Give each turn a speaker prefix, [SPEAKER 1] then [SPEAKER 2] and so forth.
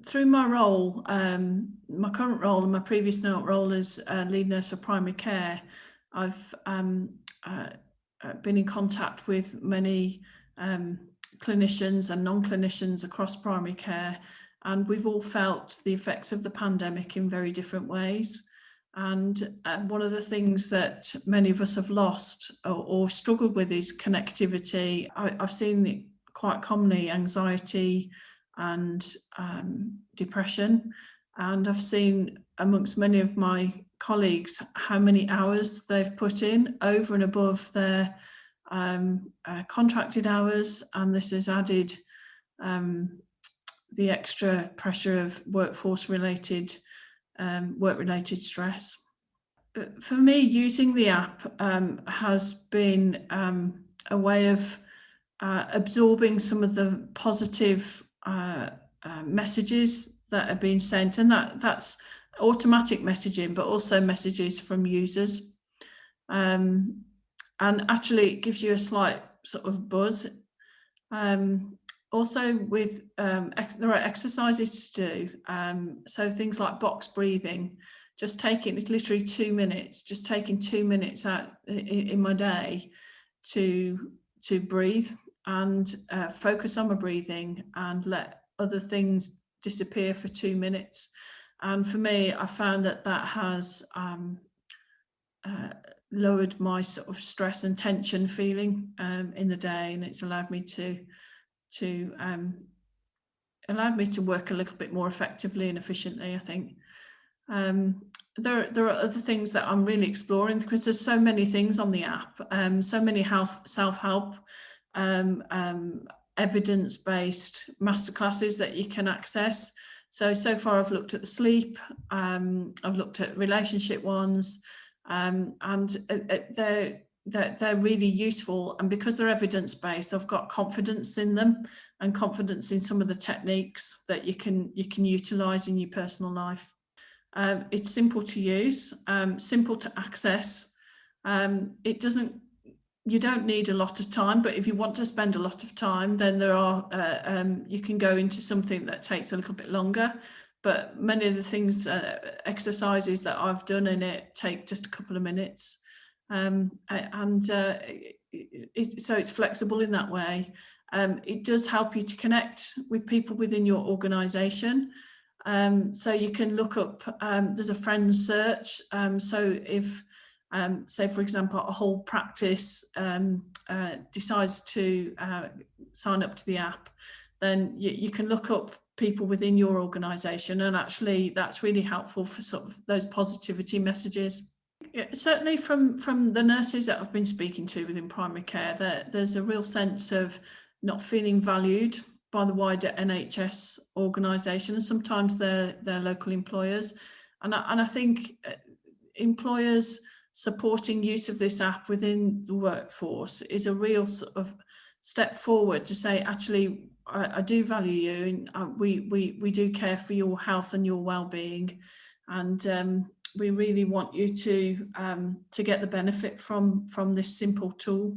[SPEAKER 1] Through my role, my current role and my previous role as lead nurse for primary care, I've been in contact with many clinicians and non-clinicians across primary care, and we've all felt the effects of the pandemic in very different ways. And one of the things that many of us have lost or struggled with is connectivity. I've seen it quite commonly, anxiety and depression. And I've seen amongst many of my colleagues how many hours they've put in over and above their contracted hours, and this has added the extra pressure of work-related stress. For me, using the app has been a way of absorbing some of the positive messages that are being sent, and that's automatic messaging, but also messages from users. And actually it gives you a slight sort of buzz. Also with there are exercises to do, so things like box breathing, just taking, it's literally 2 minutes, just taking 2 minutes out in my day to breathe and focus on my breathing and let other things disappear for 2 minutes. And for me, I found that has lowered my sort of stress and tension feeling in the day, and it's allowed me to work a little bit more effectively and efficiently, I think. There are other things that I'm really exploring, because there's so many things on the app, so many self-help, evidence-based masterclasses that you can access. So far I've looked at the sleep, I've looked at relationship ones, and they're really useful. And because they're evidence-based, I've got confidence in them and confidence in some of the techniques that you can utilize in your personal life. It's simple to use, simple to access. You don't need a lot of time, but if you want to spend a lot of time, then there are you can go into something that takes a little bit longer. But many of the things, exercises that I've done in it, take just a couple of minutes, so it's flexible in that way. It does help you to connect with people within your organisation. So you can look up, there's a friends search. So if, say for example, a whole practice decides to sign up to the app, then you can look up people within your organisation, and actually that's really helpful for sort of those positivity messages. Yeah, certainly from the nurses that I've been speaking to within primary care, there's a real sense of not feeling valued by the wider NHS organisation, and sometimes their local employers. And I think employers supporting use of this app within the workforce is a real sort of step forward to say, actually, I do value you, and we do care for your health and your well-being, and we really want you to get the benefit from this simple tool.